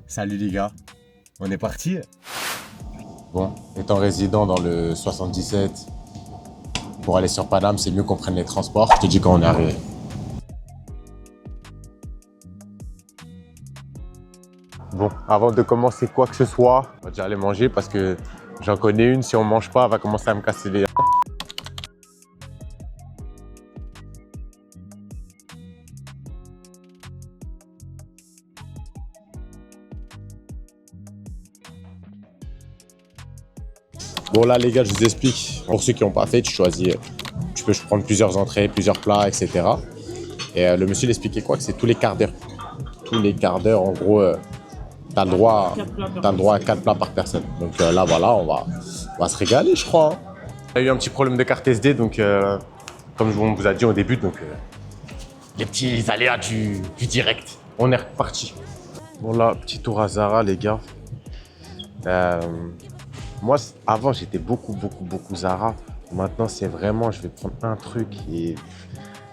Salut les gars, on est parti. Bon, étant résident dans le 77, pour aller sur Paname, c'est mieux qu'on prenne les transports. Je te dis quand on est arrivé. Bon, avant de commencer quoi que ce soit, on va déjà aller manger parce que j'en connais une, si on mange pas, elle va commencer à me casser les... Bon là les gars, je vous explique. Pour ceux qui n'ont pas fait, tu choisis, tu peux prendre plusieurs entrées, plusieurs plats, etc. Et le monsieur l'expliquait quoi, que c'est tous les quarts d'heure. Tous les quarts d'heure, en gros, t'as le droit à 4 plats par personne. Donc là voilà, on va se régaler je crois. On a eu un petit problème de carte SD, donc comme on vous a dit au début, donc les petits aléas du direct. On est reparti. Bon là, petit tour à Zara les gars. Moi, avant, j'étais beaucoup Zara. Maintenant, c'est vraiment, je vais prendre un truc et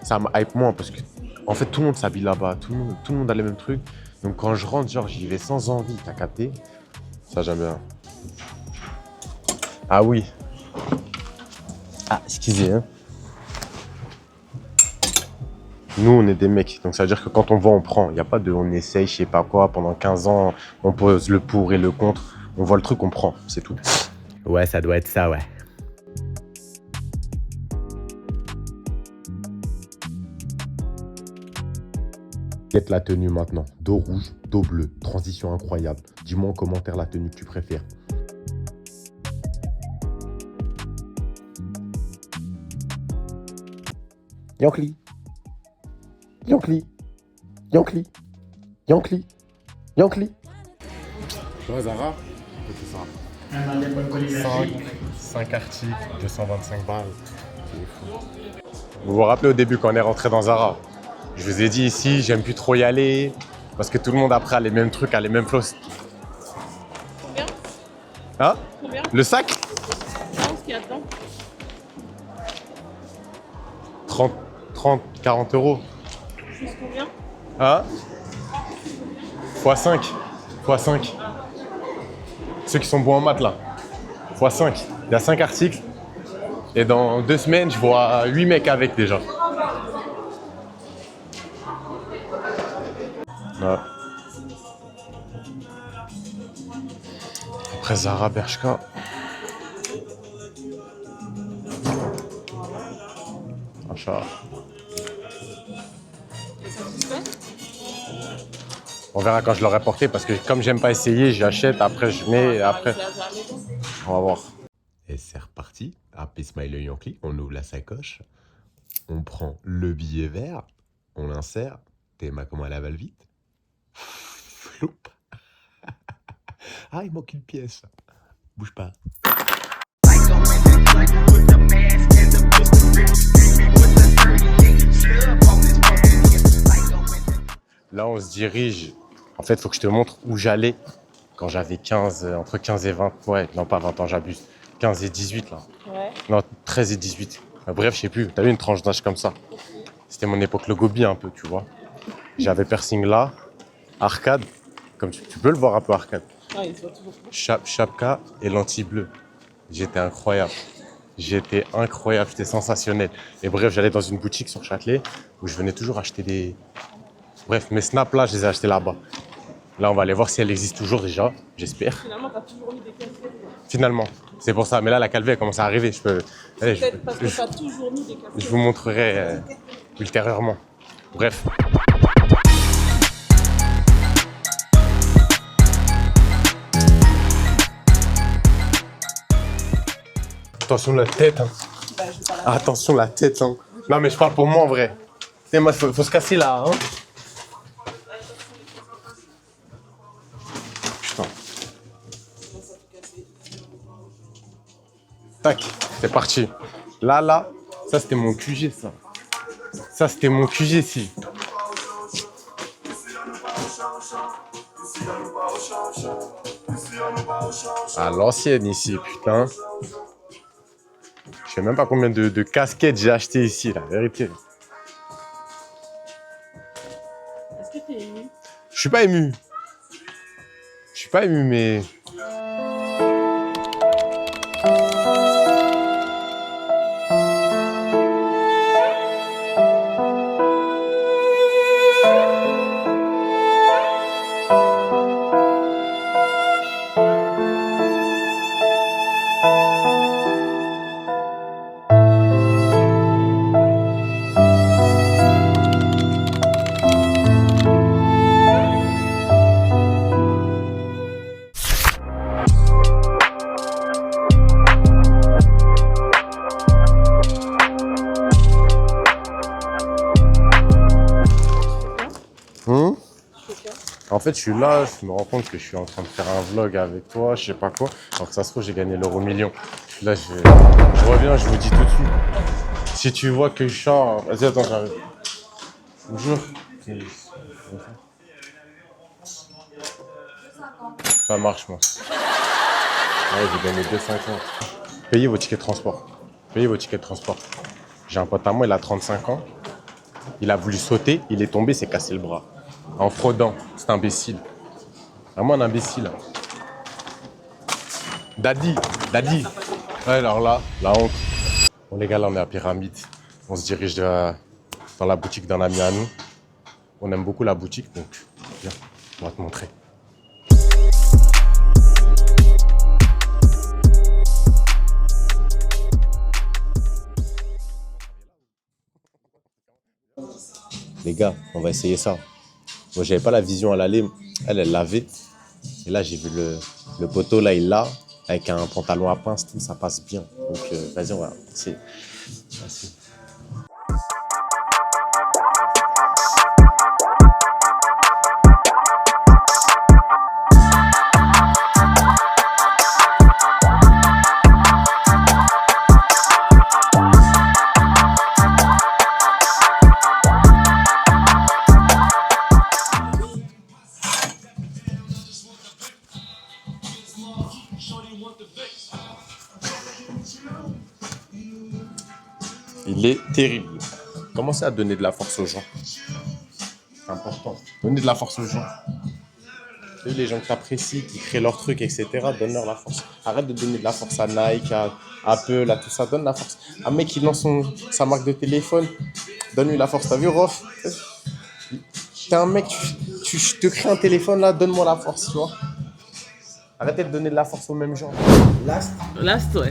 ça me hype moins parce que, en fait, tout le monde s'habille là-bas. Tout le monde a les mêmes trucs. Donc, quand je rentre, genre, j'y vais sans envie. T'as capté? Ça, j'aime bien. Ah oui. Ah, excusez, hein. Nous, on est des mecs. Donc, ça veut dire que quand on voit, on prend. Il n'y a pas de on essaye, je sais pas quoi. Pendant 15 ans, on pose le pour et le contre. On voit le truc, on prend. C'est tout. Ouais, ça doit être ça, ouais. Quête la tenue maintenant. Dos rouge, dos bleu. Transition incroyable. Dis-moi en commentaire la tenue que tu préfères. Yankli. Yankli. Yankli. Yankli. Yankli. Ouais, Zara. C'est ça. 5 articles, 225 balles. Vous vous rappelez au début quand on est rentré dans Zara, je vous ai dit ici, j'aime plus trop y aller parce que tout le monde après a les mêmes trucs, a les mêmes floss. Combien? Hein? Combien? Le sac? Non, ce qu'il y a dedans. 30, 40 euros. Juste combien? Hein? x5. x5. Ceux qui sont bons en maths là. x5. Il y a 5 articles. Et dans 2 semaines, je vois 8 mecs avec déjà. Ouais. Après Zara, Bershka. Achat. On verra quand je l'aurai porté parce que comme j'aime pas essayer, j'achète, après je mets, et après... On va voir. Et c'est reparti. Happy Smile Yankee, on ouvre la sacoche, on prend le billet vert, on l'insère. T'es ma comment elle avale vite. Floup. Ah, il manque une pièce. Bouge pas. Là, on se dirige. En fait, il faut que je te montre où j'allais quand j'avais 15, entre 15 et 20. Ouais, non, pas 20 ans, j'abuse. 15 et 18, là. Ouais. Non, 13 et 18. Bref, je sais plus. T'as vu une tranche d'âge comme ça? C'était mon époque le gobi un peu, tu vois. J'avais piercing là, arcade. Comme tu peux le voir un peu arcade. Ah, il se voit toujours. Chapka et lentilles bleues. J'étais incroyable. J'étais incroyable, j'étais sensationnel. Et bref, j'allais dans une boutique sur Châtelet où je venais toujours acheter des... Bref, mes snaps là, je les ai achetés là-bas. Là, on va aller voir si elle existe toujours déjà, j'espère. Finalement, t'as toujours mis des casquettes. Finalement, c'est pour ça. Mais là, la calvée, elle commence à arriver. Allez, Peut-être parce que t'as toujours mis des casquettes. je vous montrerai ultérieurement. Bref. Attention la tête. Hein. Bah, je vais pas la... Attention la tête. Hein. Non, mais je parle pour moi en vrai. Moi, faut se casser là. Hein. Putain. Tac, c'est parti. Là, ça c'était mon QG, ça. Ça c'était mon QG, si. À l'ancienne ici, putain. Je sais même pas combien de casquettes j'ai acheté ici, la vérité. Est-ce que t'es ému? Je Je suis pas ému. Je suis pas ému, mais... En fait, je suis là, je me rends compte que je suis en train de faire un vlog avec toi, je sais pas quoi. Alors que ça se trouve, j'ai gagné l'euro million. Là, je reviens, je vous dis tout de suite. Si tu vois que je sors... Vas-y, attends, j'arrive. Bonjour. Ça marche, moi. Ouais, j'ai gagné 2,50. Payez vos tickets de transport. Payez vos tickets de transport. J'ai un pote à moi, il a 35 ans. Il a voulu sauter, il est tombé, s'est cassé le bras. En fraudant, c'est imbécile. Vraiment un imbécile. Daddy. Ouais, alors là, la honte. Bon les gars, là on est à Pyramide. On se dirige dans la boutique d'un ami à nous. On aime beaucoup la boutique, donc viens, on va te montrer. Les gars, on va essayer ça. Moi, j'avais pas la vision à l'aller. Elle l'avait. Et là, j'ai vu le poteau, là, il l'a. Avec un pantalon à pince, tout, ça passe bien. Donc, vas-y, on va essayer. Vas-y. Il est terrible. Commencez à donner de la force aux gens. C'est important. Donnez de la force aux gens. Les gens qui t'apprécient, qui créent leurs trucs, etc., donne-leur la force. Arrête de donner de la force à Nike, à Apple, à tout ça. Donne la force. Un mec qui lance sa marque de téléphone, donne-lui la force. T'as vu, Rof? T'es un mec, tu te crées un téléphone là, donne-moi la force, tu vois. Arrêtez de donner de la force aux mêmes gens. Last, ouais.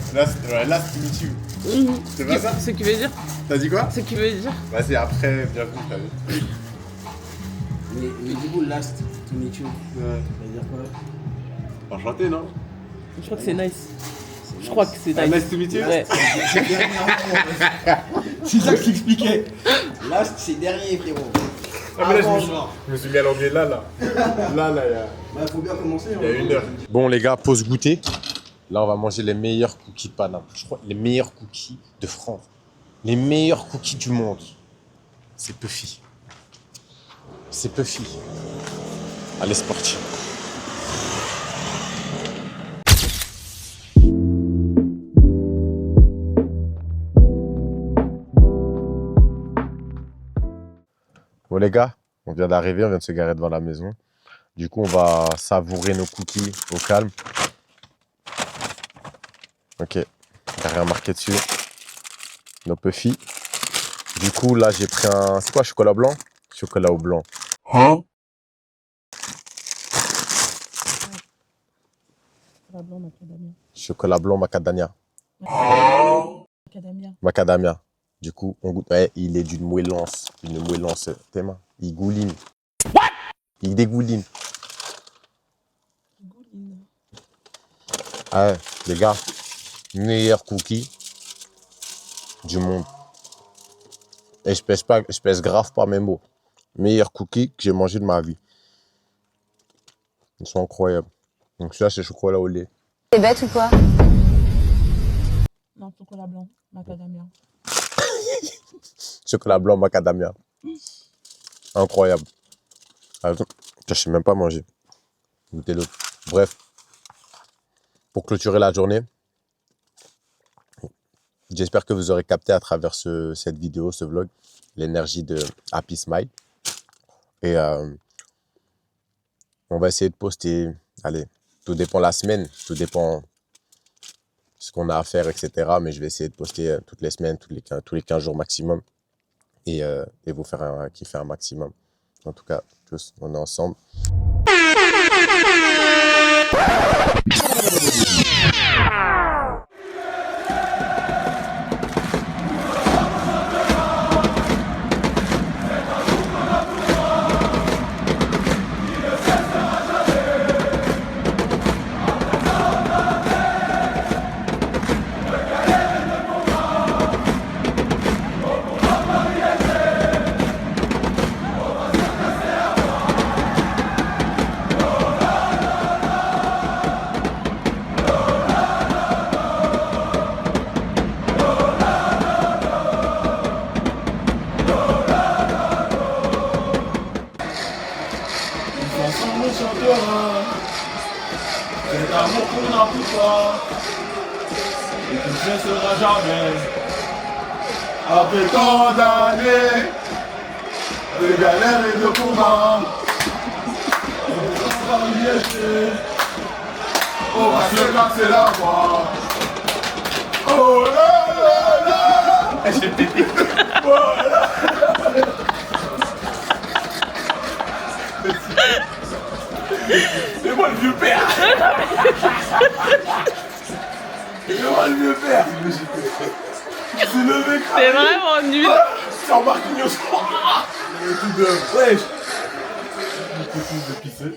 last to meet you. C'est pas ça? Ce qui veut dire? T'as dit quoi? Ce qui veut dire? Bah c'est après, bienvenue, t'as vu. Mais du coup, last to meet you, Ouais. ça veut dire quoi? Enchanté, non? Je crois que c'est nice. Je crois que c'est Ah, nice. nice to meet you? Ouais. C'est ça que j'expliquais. Last, c'est dernier, frérot. Ah, mais là, Avant, je genre. me suis mis à l'anglais là. Là, il y a... Bah, faut bien commencer. Il y a une heure. Bon les gars, pause goûter. Là on va manger les meilleurs cookies de Paname. Je crois les meilleurs cookies de France. Les meilleurs cookies du monde. C'est Puffy. C'est Puffy. Allez, c'est parti. Bon les gars, on vient d'arriver, on vient de se garer devant la maison. Du coup, on va savourer nos cookies au calme. Ok, il n'y a rien marqué dessus. Nos Puffy. Du coup, là, j'ai pris un... C'est quoi, chocolat blanc? Chocolat au blanc. Chocolat blanc, macadamia. Chocolat blanc macadamia. Macadamia. Macadamia. Du coup, on goûte. Ouais, il est d'une moellance. Une moellance. Tes mains. Il gouline. Il dégouline. Gouline. Ah ouais, les gars, meilleur cookie du monde. Et je pèse grave pas mes mots. Meilleur cookie que j'ai mangé de ma vie. Ils sont incroyables. Donc celui-là, c'est chocolat au lait. T'es bête ou quoi? Non, chocolat blanc, macadamia. Chocolat blanc macadamia. Incroyable. Attends, je sais même pas manger. Goûtez-le. Bref, pour clôturer la journée, j'espère que vous aurez capté à travers cette vidéo, ce vlog, l'énergie de Happy Smile. Et On va essayer de poster, allez, tout dépend la semaine, tout dépend ce qu'on a à faire, etc. Mais je vais essayer de poster toutes les semaines, tous les 15 jours maximum. Et vous faire kiffer un maximum. En tout cas, tous, on est ensemble. Ensemble on chantera cet amour qu'on a pour toi et qui ne cessera jamais. Après tant d'années de galères et de combats, on va liéger, on va se casser la voix. Oh là là là, j'ai pété. Oh là. C'est moi le vieux père. C'est moi le vieux père. C'est le mec. C'est vraiment nul. C'est en Marquinhos. Le tout de... Wesh. Le petit de pisser.